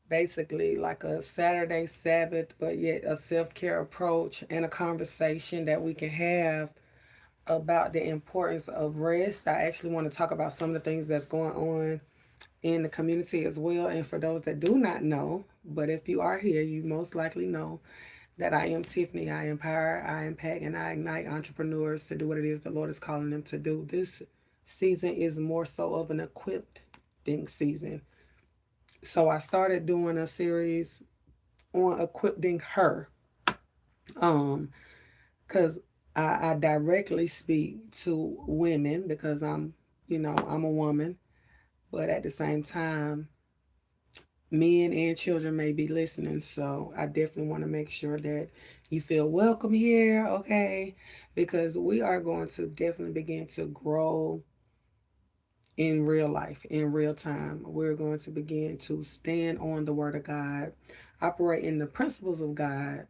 basically like a Saturday Sabbath, but yet a self-care approach and a conversation that we can have about the importance of rest. I actually want to talk about some of the things that's going on in the community as well. And for those that do not know, but if you are here, you most likely know that I am Tiffany. I empower, I impact, and I ignite entrepreneurs to do what it is the Lord is calling them to do. This season is more so of an equipping season. So I started doing a series on equipping her. Um, because I directly speak to women because I'm a woman, but at the same time, men and children may be listening. So I definitely want to make sure that you feel welcome here, okay? Because we are going to definitely begin to grow in real life, in real time. We're going to begin to stand on the word of God, operate in the principles of God,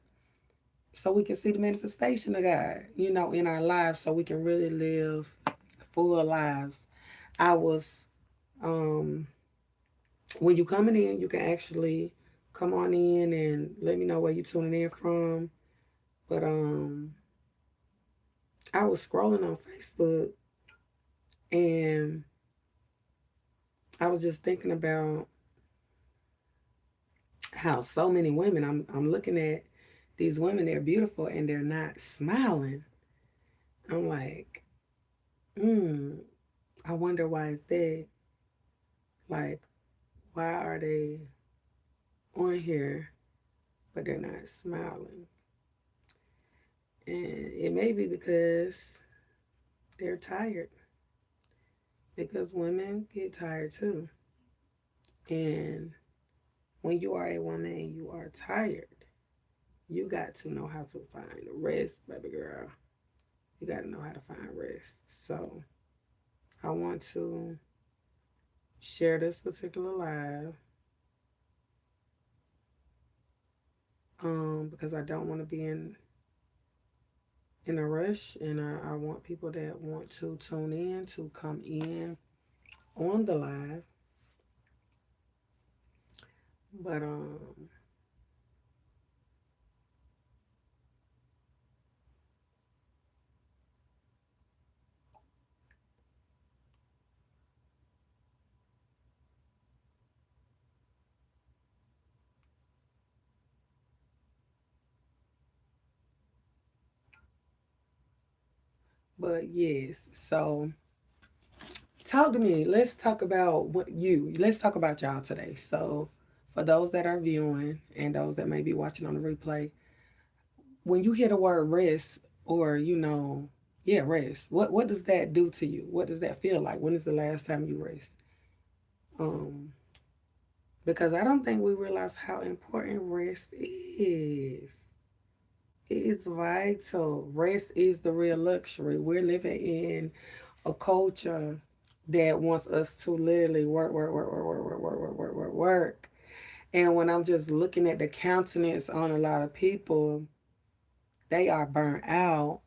so we can see the manifestation of God, in our lives, so we can really live full lives. I was, um, when you coming in, you can actually come on in and let me know where you tuning in from. But I was scrolling on Facebook and I was just thinking about how so many women. I'm looking at these women. They're beautiful and they're not smiling. I'm like, hmm. I wonder why is that. Like, why are they on here but they're not smiling? And it may be because they're tired. Because women get tired too. And when you are a woman and you are tired, you got to know how to find rest, baby girl. You got to know how to find rest. So I want to share this particular live because I don't want to be in a rush, and I want people that want to tune in to come in on the live. But yes. So talk to me. Let's talk about let's talk about y'all today. So for those that are viewing and those that may be watching on the replay, when you hear the word rest, or yeah, rest, what does that do to you? What does that feel like? When is the last time you rest? Um, because I don't think we realize how important rest is. It is vital. Rest is the real luxury. We're living in a culture that wants us to literally work, work, work, work, work, work, work, work, work, work, work. And when I'm just looking at the countenance on a lot of people, they are burnt out.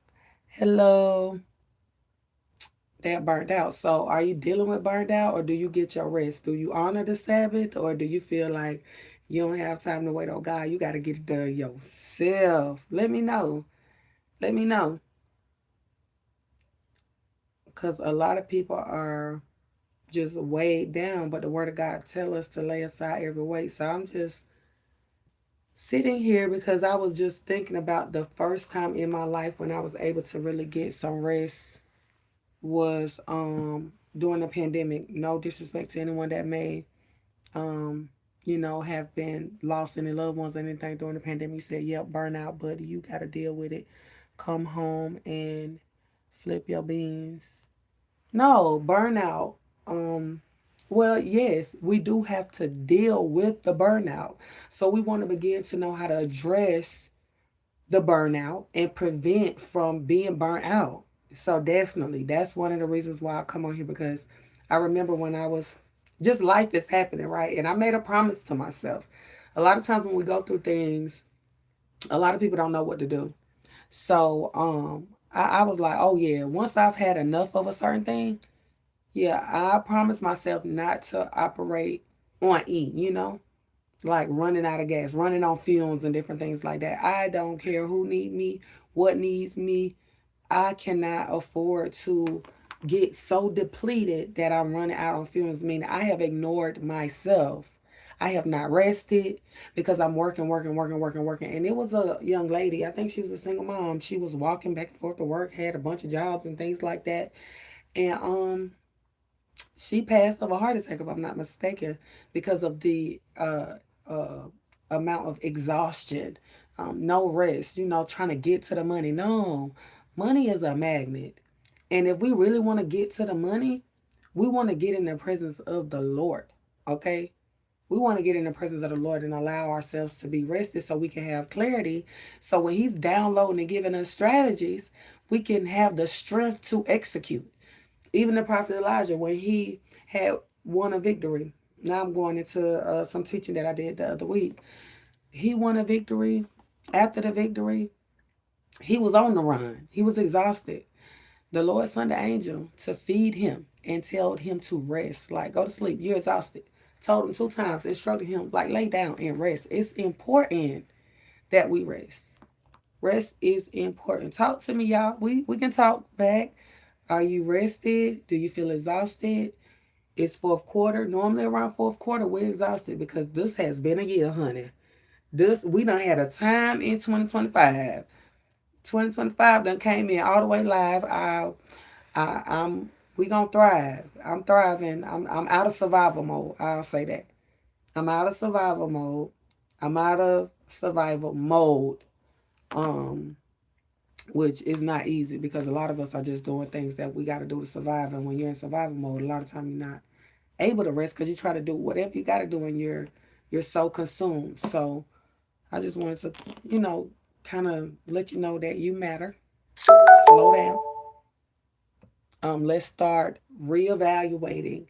Hello. They're burnt out. So are you dealing with burnt out, or do you get your rest? Do you honor the Sabbath, or do you feel like you don't have time to wait on God? You got to get it done yourself. Let me know. Let me know. Because a lot of people are just weighed down, but the word of God tell us to lay aside every weight. So I'm just sitting here because I was just thinking about the first time in my life when I was able to really get some rest was during the pandemic. No disrespect to anyone that may um have been lost any loved ones or anything during the pandemic. You said, yep, burnout, buddy, you gotta deal with it. Come home and flip your beans. No, burnout. Um, well, yes, we do have to deal with the burnout. So we want to begin to know how to address the burnout and prevent from being burnt out. So definitely, that's one of the reasons why I come on here, because I remember when I was just life is happening, right? And I made a promise to myself. A lot of times when we go through things, a lot of people don't know what to do. So I was like, oh yeah, once I've had enough of a certain thing, yeah, I promised myself not to operate on E, like running out of gas, running on fumes and different things like that. I don't care who need me, what needs me. I cannot afford to get so depleted that I'm running out on fumes, meaning I have ignored myself. I have not rested because I'm working, working, working, working, working. And it was a young lady, I think she was a single mom. She was walking back and forth to work, had a bunch of jobs and things like that. And she passed of a heart attack, if I'm not mistaken, because of the amount of exhaustion, no rest, trying to get to the money. No, money is a magnet. And if we really want to get to the money, we want to get in the presence of the Lord. Okay? We want to get in the presence of the Lord and allow ourselves to be rested so we can have clarity. So when He's downloading and giving us strategies, we can have the strength to execute. Even the prophet Elijah, when he had won a victory. Now I'm going into some teaching that I did the other week. He won a victory. After the victory, he was on the run. He was exhausted. The Lord sent the angel to feed him and told him to rest. Like, go to sleep. You're exhausted. Told him 2 times, instructed him, like, lay down and rest. It's important that we rest. Rest is important. Talk to me, y'all. We can talk back. Are you rested? Do you feel exhausted? It's fourth quarter. Normally around fourth quarter, we're exhausted because this has been a year, honey. This we done had a time in 2025. 2025 done came in all the way live. I'm we gonna thrive. I'm thriving. I'm out of survival mode. I'll say that. I'm out of survival mode. I'm out of survival mode. Um, which is not easy because a lot of us are just doing things that we got to do to survive. And when you're in survival mode, a lot of time you're not able to rest because you try to do whatever you got to do and you're so consumed. So I just wanted to, kind of let you know that you matter. Slow down. Let's start reevaluating.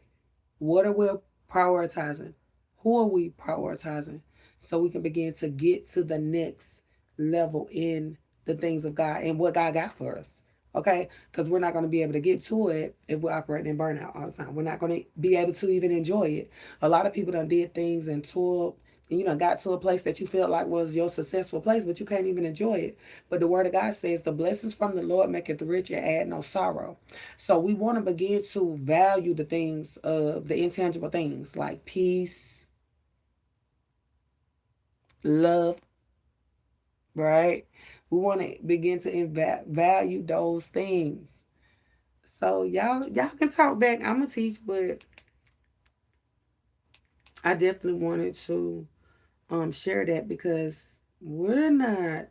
What are we prioritizing? Who are we prioritizing? So we can begin to get to the next level in the things of God and what God got for us. Okay? Because we're not going to be able to get to it if we're operating in burnout all the time. We're not going to be able to even enjoy it. A lot of people done did things and toured, got to a place that you felt like was your successful place, but you can't even enjoy it. But the word of God says, the blessings from the Lord maketh rich and add no sorrow. So we want to begin to value the things of the intangible things like peace, love, right? We want to begin to value those things. So y'all can talk back. I'm gonna teach, but I definitely wanted to share that because we're not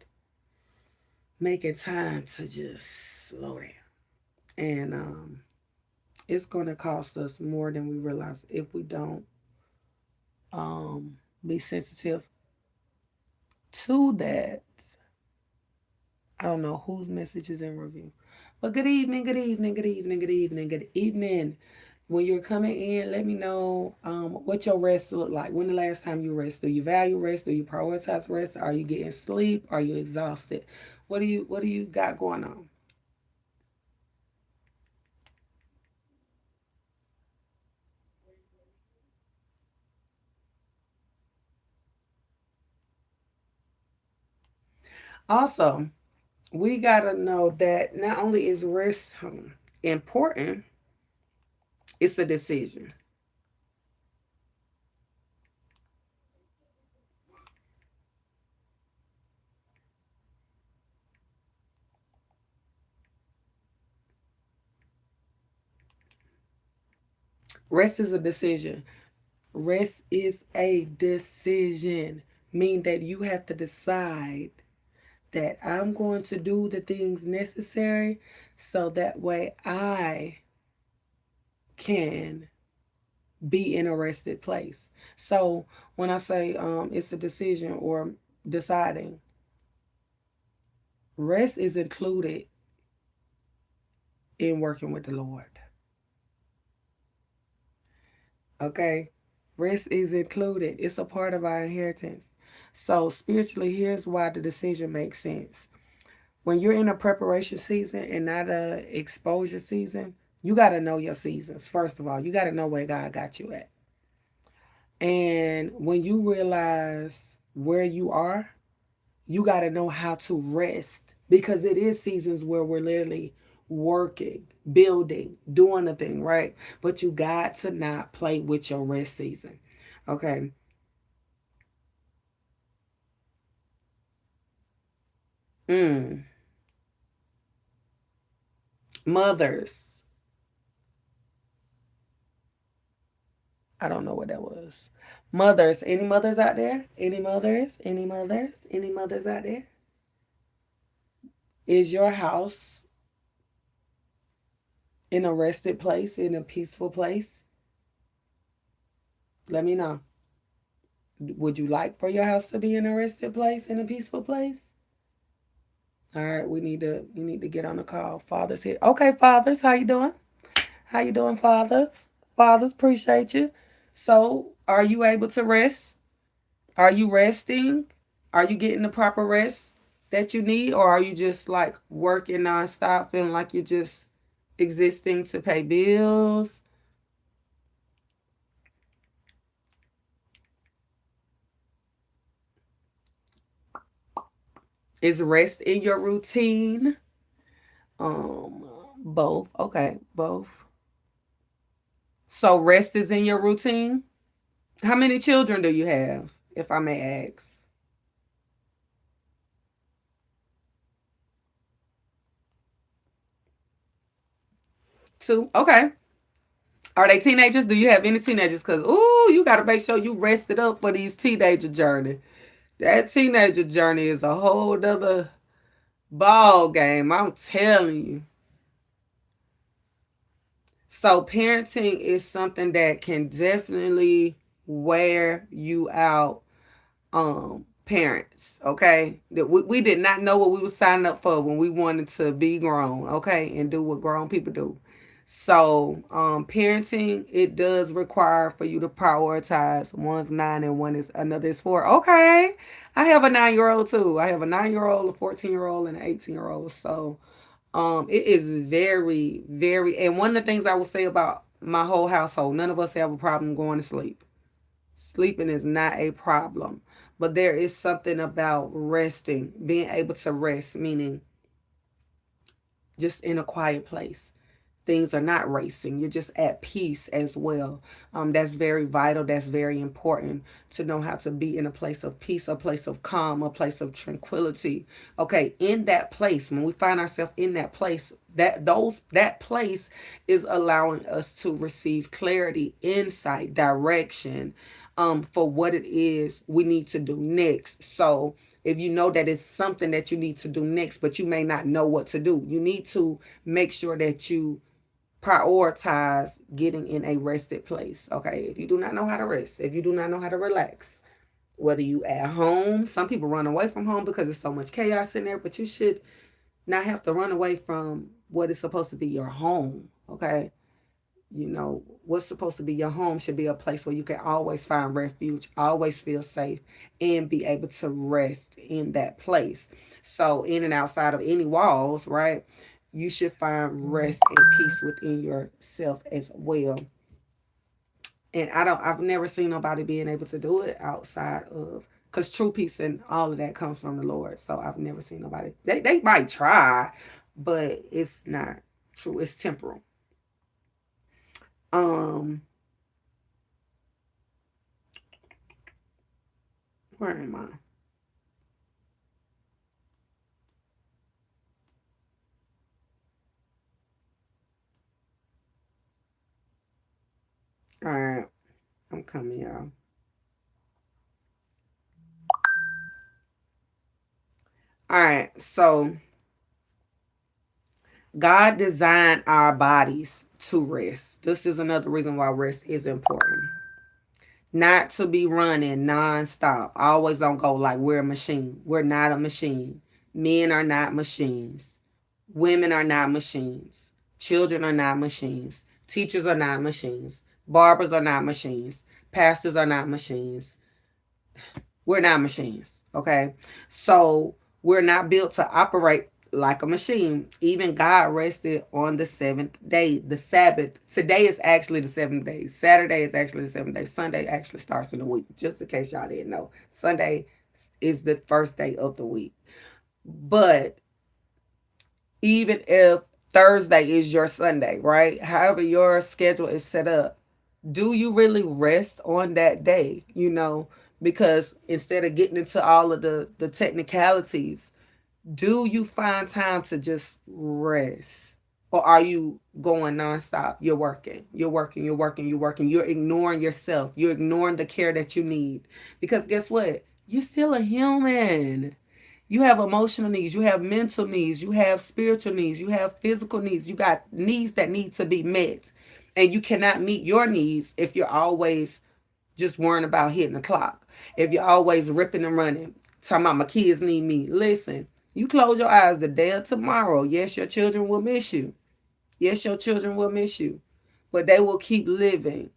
making time to just slow down. And it's gonna cost us more than we realize if we don't um be sensitive to that. I don't know whose message is in review. But good evening, good evening, good evening, good evening, good evening. When you're coming in, let me know what your rest look like. When the last time you rest? Do you value rest? Do you prioritize rest? Are you getting sleep? Are you exhausted? What do you got going on? Also, we gotta know that not only is rest important, it's a decision. Rest is a decision. Rest is a decision, mean that you have to decide that I'm going to do the things necessary so that way I can be in a rested place. So when I say it's a decision or deciding, rest is included in working with the Lord. Okay? Rest is included. It's a part of our inheritance. So spiritually, here's why the decision makes sense. When you're in a preparation season and not a exposure season, you got to know your seasons. First of all, you got to know where God got you at. And when you realize where you are, you got to know how to rest, because it is seasons where we're literally working, building, doing a thing, right? But you got to not play with your rest season. Okay. Mm. Mothers. I don't know what that was. Mothers. Any mothers out there? Any mothers? Any mothers? Any mothers out there? Is your house in a rested place, in a peaceful place? Let me know. Would you like for your house to be in a rested place, in a peaceful place? All right, we need to get on the call. Fathers here. Okay, fathers, how you doing? How you doing, fathers? Fathers, appreciate you. So, are you able to rest? Are you resting? Are you getting the proper rest that you need, or are you just like working nonstop, feeling like you're just existing to pay bills? Is rest in your routine? Both. Okay, both. So rest is in your routine? How many children do you have, if I may ask? Two. Okay. Are they teenagers? Do you have any teenagers? Because, ooh, you got to make sure you rested up for these teenager journey. That teenager journey is a whole other ball game. I'm telling you. So parenting is something that can definitely wear you out, parents. Okay, that we did not know what we were signing up for when we wanted to be grown, okay, and do what grown people do. So parenting, it does require for you to prioritize. One's 9 and one is another is 4. Okay, I have a 9-year old too. I have a 9-year old, a 14-year old, and an 18-year old. So it is very, very, and one of the things I will say about my whole household, none of us have a problem going to sleep. Sleeping is not a problem, but there is something about resting, being able to rest, meaning just in a quiet place. Things are not racing. You're just at peace as well. That's very vital. That's very important to know how to be in a place of peace, a place of calm, a place of tranquility. Okay, in that place, when we find ourselves in that place, that place is allowing us to receive clarity, insight, direction, for what it is we need to do next. So if you know that it's something that you need to do next, but you may not know what to do, you need to make sure that you prioritize getting in a rested place. Okay, if you do not know how to rest, if you do not know how to relax, whether you at home, some people run away from home because there's so much chaos in there, but you should not have to run away from what is supposed to be your home. Okay, what's supposed to be your home should be a place where you can always find refuge, always feel safe, and be able to rest in that place. So in and outside of any walls, right, you should find rest and peace within yourself as well. And I've never seen nobody being able to do it outside of, because true peace and all of that comes from the Lord. So I've never seen nobody, they might try, but it's not true. It's temporal. um where am I? All right, I'm coming, y'all. All right, so God designed our bodies to rest. This is another reason why rest is important. Not to be running nonstop. Always don't go like we're a machine. We're not a machine. Men are not machines. Women are not machines. Children are not machines. Teachers are not machines. Barbers are not machines. Pastors are not machines. We're not machines. Okay. So we're not built to operate like a machine. Even God rested on the seventh day, the Sabbath. Today is actually the seventh day. Saturday is actually the seventh day. Sunday actually starts in the week, just in case y'all didn't know. Sunday is the first day of the week. But even if Thursday is your Sunday, right? However your schedule is set up, do you really rest on that day? Because instead of getting into all of the technicalities, do you find time to just rest? Or are you going nonstop? You're working, you're working, you're working, you're working. You're ignoring yourself. You're ignoring the care that you need. Because guess what? You're still a human. You have emotional needs, you have mental needs, you have spiritual needs, you have physical needs. You got needs that need to be met. And you cannot meet your needs if you're always just worrying about hitting the clock. If you're always ripping and running, talking about my kids need me. Listen, you close your eyes the day of tomorrow. Yes, your children will miss you. Yes, your children will miss you. But they will keep living.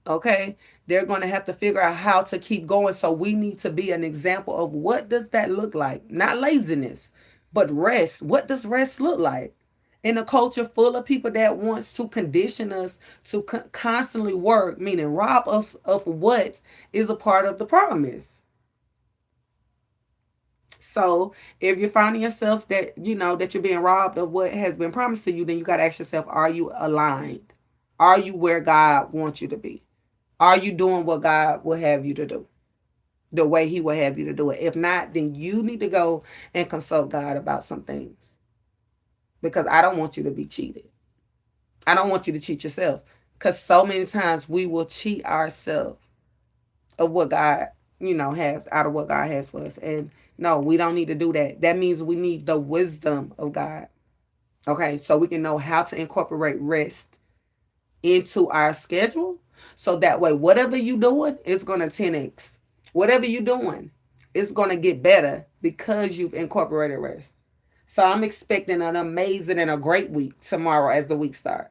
Okay? They're going to have to figure out how to keep going. So we need to be an example of what does that look like? Not laziness, but rest. What does rest look like? In a culture full of people that wants to condition us to constantly work, meaning rob us of what is a part of the promise. So if you're finding yourself that that you're being robbed of what has been promised to you, then you got to ask yourself, are you aligned? Are you where God wants you to be? Are you doing what God will have you to do? The way he will have you to do it. If not, then you need to go and consult God about some things. Because I don't want you to be cheated. I don't want you to cheat yourself. Because so many times we will cheat ourselves of what God, has out of what God has for us. And no, we don't need to do that. That means we need the wisdom of God. Okay, so we can know how to incorporate rest into our schedule. So that way, whatever you're doing, it's going to 10x. Whatever you're doing, it's going to get better because you've incorporated rest. So I'm expecting an amazing and a great week tomorrow as the week starts.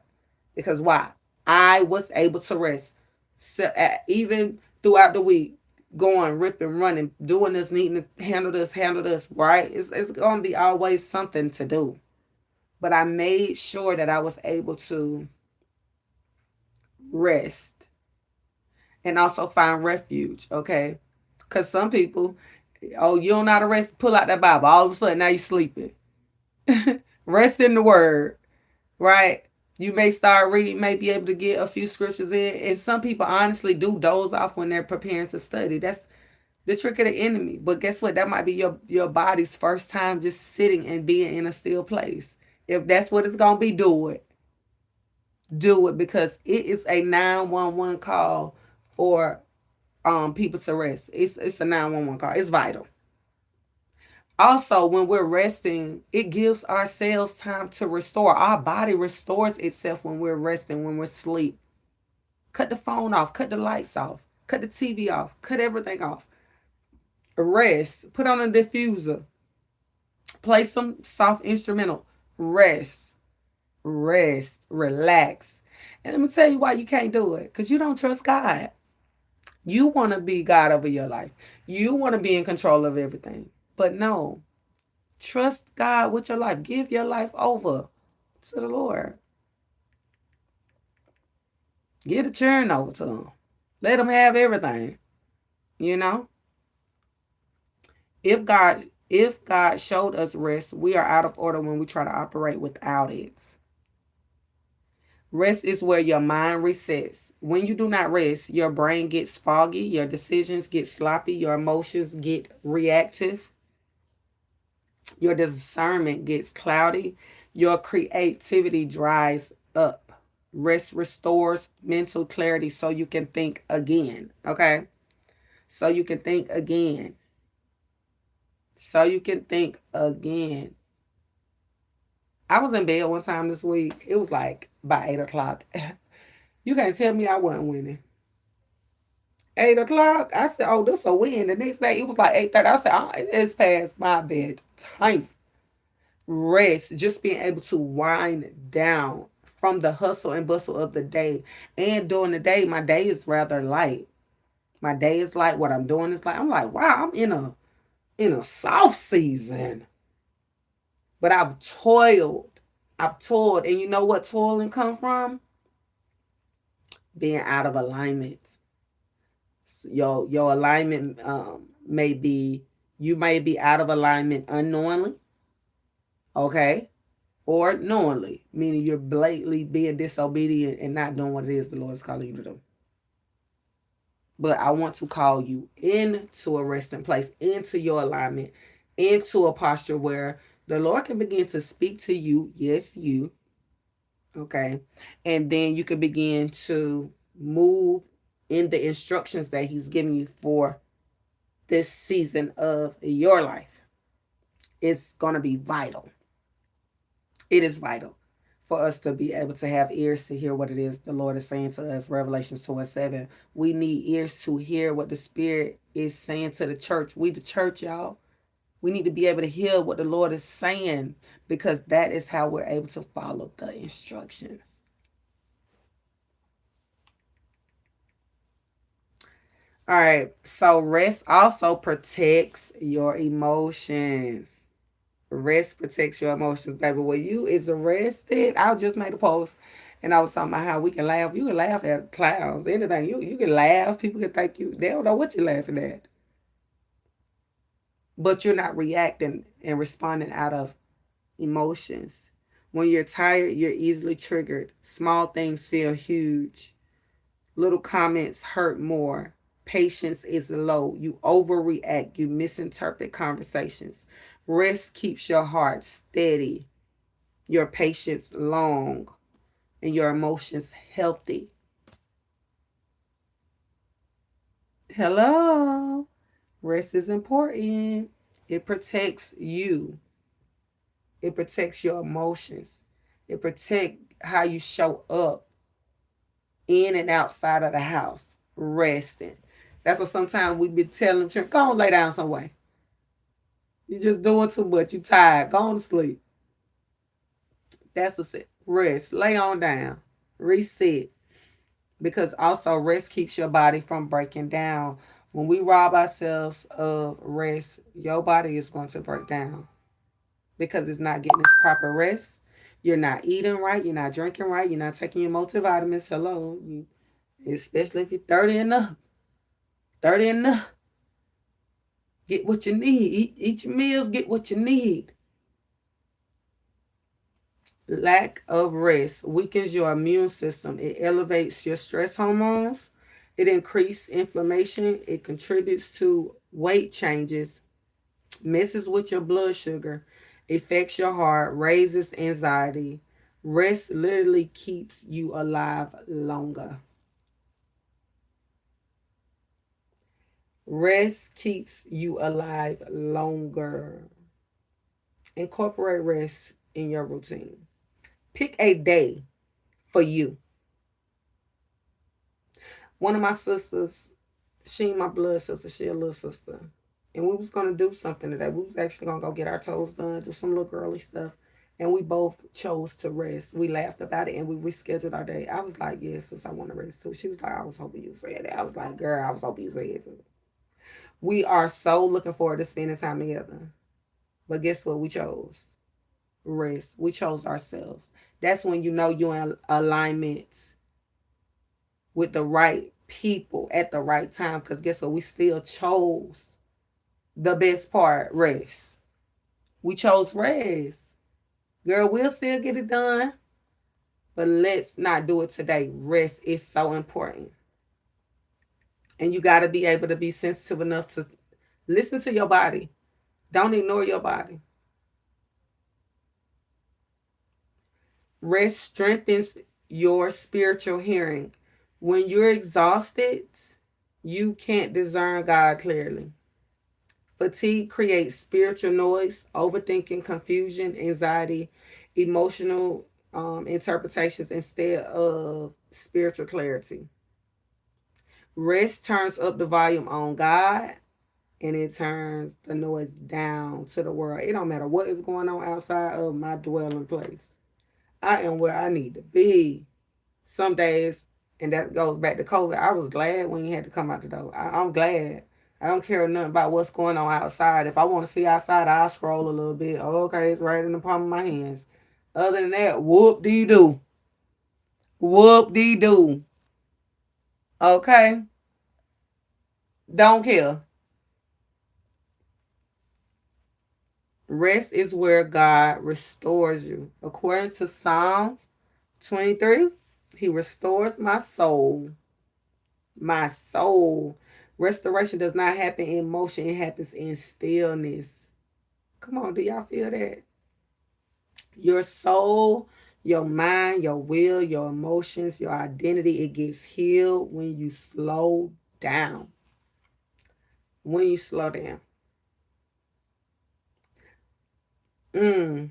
Because why? I was able to rest. So, even throughout the week, going, ripping, running, doing this, needing to handle this, right? It's going to be always something to do. But I made sure that I was able to rest and also find refuge, okay? Because some people, oh, you don't know how to rest, pull out that Bible. All of a sudden, now you're sleeping. Rest in the word, right? You may start reading, may be able to get a few scriptures in. And some people honestly do doze off when they're preparing to study. That's the trick of the enemy. But guess what? That might be your body's first time just sitting and being in a still place. If that's what it's going to be, do it. Do it, because it is a 911 call for people to rest. It's a 911 call. It's vital. Also, when we're resting, it gives our cells time to restore. Our body restores itself when we're resting, when we're asleep. Cut the phone off, cut the lights off, cut the TV off, cut everything off. Rest. Put on a diffuser. Play some soft instrumental. Rest. Rest. Relax. And let me tell you why you can't do it. Because you don't trust God. You want to be God over your life. You want to be in control of everything. But no, trust God with your life. Give your life over to the Lord. Get a churn over to him. Let him have everything. If God showed us rest, we are out of order when we try to operate without it. Rest is where your mind resets. When you do not rest, your brain gets foggy, your decisions get sloppy, your emotions get reactive, your discernment gets cloudy, your creativity dries up. Rest restores mental clarity so you can think again, okay? So you can think again. So you can think again. I was in bed one time this week. It was like by 8 o'clock. You can't tell me I wasn't winning. 8 o'clock. I said, oh, this a win. The next day, it was like 8:30. I said, oh, it's past my bedtime. Rest. Just being able to wind down from the hustle and bustle of the day. And during the day, my day is rather light. My day is light. What I'm doing is light. I'm like, wow, I'm in a soft season. But I've toiled. I've toiled. And you know what toiling come from? Being out of alignment. Your alignment may be, you may be out of alignment unknowingly, okay? Or knowingly, meaning you're blatantly being disobedient and not doing what it is the Lord is calling you to do. But I want to call you into a resting place, into your alignment, into a posture where the Lord can begin to speak to you. Yes, you. Okay. And then you can begin to move in the instructions that He's giving you for this season of your life. It's going to be vital. It is vital for us to be able to have ears to hear what it is the Lord is saying to us. Revelation 2:7. We need ears to hear what the Spirit is saying to the church. We, the church, y'all. We need to be able to hear what the Lord is saying, because that is how we're able to follow the instructions. All right. So rest also protects your emotions. Rest protects your emotions, baby. When you is arrested, I just made a post and I was talking about how we can laugh. You can laugh at clowns, anything. You can laugh. People can think you, they don't know what you're laughing at. But you're not reacting and responding out of emotions. When you're tired, you're easily triggered. Small things feel huge. Little comments hurt more. Patience is low. You overreact. You misinterpret conversations. Rest keeps your heart steady, your patience long, and your emotions healthy. Hello. Rest is important. It protects you. It protects your emotions. It protects how you show up in and outside of the house. Resting. That's what sometimes we be telling children, go on lay down somewhere. You just doing too much. You tired. Go on to sleep. That's a set. Rest. Lay on down. Reset. Because also rest keeps your body from breaking down. When we rob ourselves of rest, your body is going to break down because it's not getting its proper rest. You're not eating right. You're not drinking right. You're not taking your multivitamins. Hello. Especially if you're 30 and up. 30 and up. Get what you need. Eat your meals. Get what you need. Lack of rest weakens your immune system. It elevates your stress hormones. It increases inflammation. It contributes to weight changes, messes with your blood sugar, affects your heart, raises anxiety. Rest literally keeps you alive longer. Rest keeps you alive longer. Incorporate rest in your routine. Pick a day for you. One of my sisters, she ain't my blood sister, she a little sister. And we was gonna do something today. We was actually gonna go get our toes done, do some little girly stuff. And we both chose to rest. We laughed about it and we rescheduled our day. I was like, yes, sis, I want to rest too. She was like, I was hoping you said that. I was like, girl, I was hoping you said it too. We are so looking forward to spending time together. But guess what? We chose rest. We chose ourselves. That's when you know you're in alignment with the right people at the right time. Because guess what? We still chose the best part, rest. We chose rest. Girl, we'll still get it done, but let's not do it today. Rest is so important. And you got to be able to be sensitive enough to listen to your body. Don't ignore your body. Rest strengthens your spiritual hearing. When you're exhausted, you can't discern God clearly. Fatigue creates spiritual noise, overthinking, confusion, anxiety, emotional interpretations instead of spiritual clarity. Rest turns up the volume on God and it turns the noise down to the world. It don't matter what is going on outside of my dwelling place. I am where I need to be. Some days, and that goes back to COVID, I was glad when you had to come out the door. I'm glad I don't care nothing about what's going on outside. If I want to see outside, I'll scroll a little bit. Oh, okay, it's right in the palm of my hands. Other than that, whoop dee doo. Whoop dee doo. Okay? Don't care. Rest is where God restores you. According to Psalms 23, He restores my soul. My soul. Restoration does not happen in motion, it happens in stillness. Come on, do y'all feel that? Your soul, your mind, your will, your emotions, your identity, it gets healed when you slow down. When you slow down. Mm,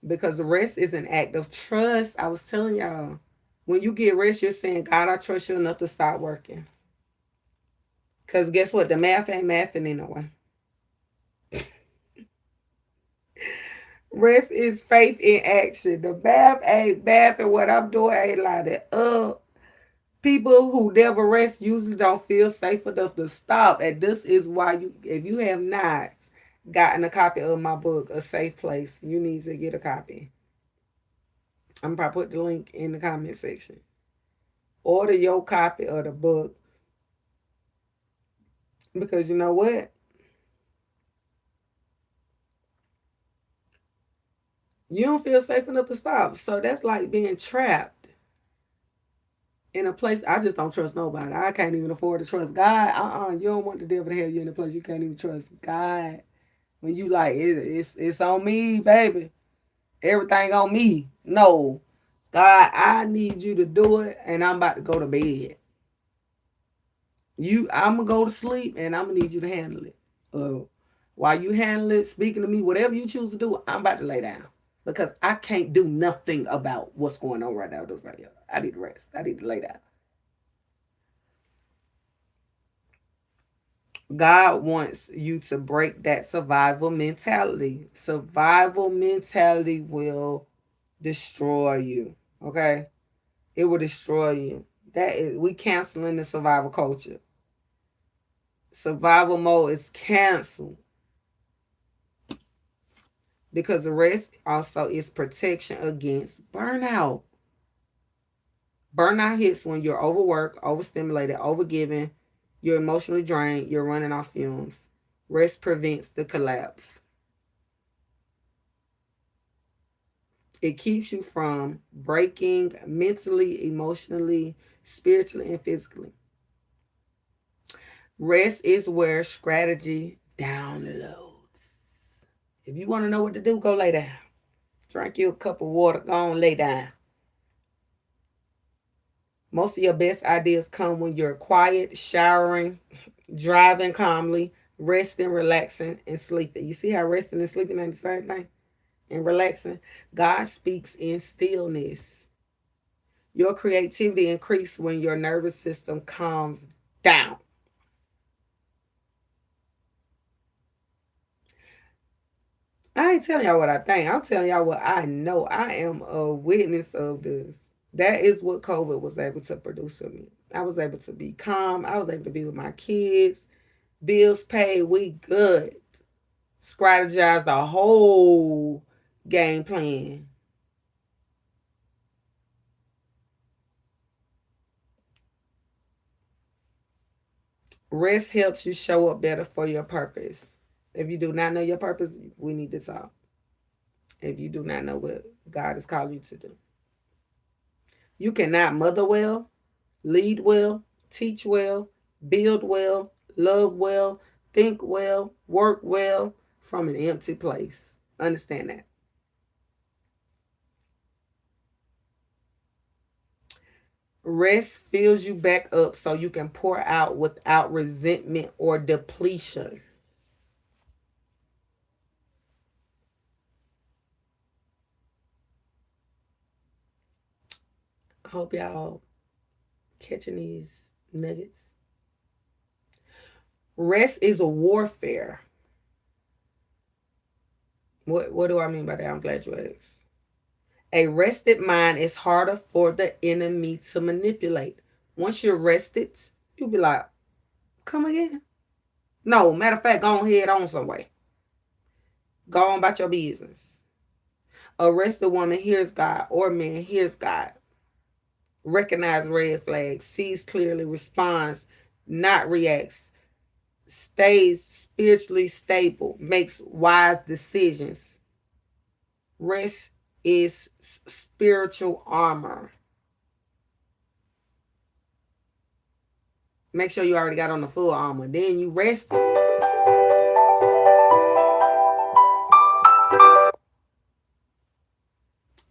because rest is an act of trust. I was telling y'all, when you get rest, you're saying, God, I trust you enough to stop working. Because guess what? The math ain't mathing anyway. Rest is faith in action. The math ain't math, and what I'm doing ain't lining up. People who never rest usually don't feel safe enough to stop. And this is why you, if you have not gotten a copy of my book, A Safe Place, you need to get a copy. I'm probably put the link in the comment section. Order your copy of the book because you know what? You don't feel safe enough to stop. So that's like being trapped in a place. I just don't trust nobody. I can't even afford to trust God. You don't want the devil to have you in a place you can't even trust God. When you like it's on me, baby. Everything on me. No. God, I need you to do it, and I'm about to go to bed. I'm gonna go to sleep, and I'm gonna need you to handle it. While you handle it, speaking to me, whatever you choose to do, I'm about to lay down because I can't do nothing about what's going on right now. This right here. I need to rest. I need to lay down. God wants you to break that survival mentality. Survival mentality will destroy you. Okay? It will destroy you. That is, we canceling the survival culture. Survival mode is canceled. Because the rest also is protection against burnout. Burnout hits when you're overworked, overstimulated, overgiven, you're emotionally drained, you're running off fumes. Rest prevents the collapse. It keeps you from breaking mentally, emotionally, spiritually, and physically. Rest is where strategy downloads. If you want to know what to do, go lay down. Drink you a cup of water, go on, lay down. Most of your best ideas come when you're quiet, showering, driving calmly, resting, relaxing, and sleeping. You see how resting and sleeping ain't the same thing? And relaxing. God speaks in stillness. Your creativity increases when your nervous system calms down. I ain't telling y'all what I think. I'm telling y'all what I know. I am a witness of this. That is what COVID was able to produce for me. I was able to be calm. I was able to be with my kids. Bills paid. We good. Strategize the whole game plan. Rest helps you show up better for your purpose. If you do not know your purpose, we need to talk. If you do not know what God has called you to do, you cannot mother well, lead well, teach well, build well, love well, think well, work well from an empty place. Understand that. Rest fills you back up so you can pour out without resentment or depletion. I hope y'all catching these nuggets. Rest is a warfare. What do I mean by that? I'm glad you asked. A rested mind is harder for the enemy to manipulate. Once you're rested, you'll be like, come again? No, matter of fact, go ahead on some way. Go on about your business. A rested woman hears God, or man hears God. Recognize red flags, sees clearly, responds, not reacts, stays spiritually stable, makes wise decisions. Rest is spiritual armor. Make sure you already got on the full armor. Then you rest.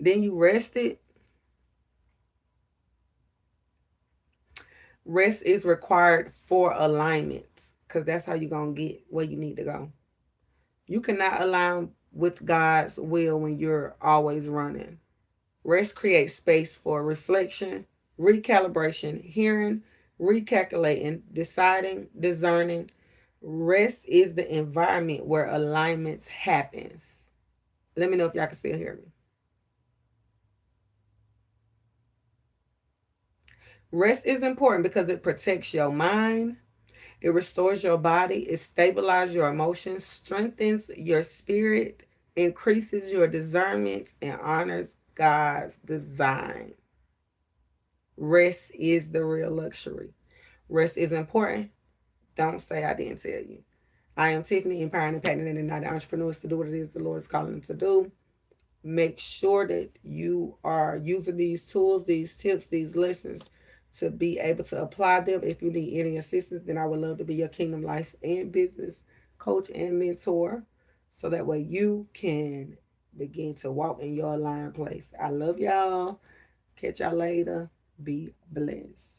Then you rested. Rest is required for alignments because that's how you're going to get where you need to go. You cannot align with God's will when you're always running. Rest creates space for reflection, recalibration, hearing, recalculating, deciding, discerning. Rest is the environment where alignment happens. Let me know if y'all can still hear me. Rest is important because it protects your mind, it restores your body, it stabilizes your emotions, strengthens your spirit, increases your discernment, and honors God's design. Rest is the real luxury. Rest is important. Don't say I didn't tell you. I am Tiffany, empowering and impacting and igniting entrepreneurs to do what it is the Lord is calling them to do. Make sure that you are using these tools, these tips, these lessons to be able to apply them. If you need any assistance, then I would love to be your kingdom life and business coach and mentor so that way you can begin to walk in your aligned place. I love y'all. Catch y'all later. Be blessed.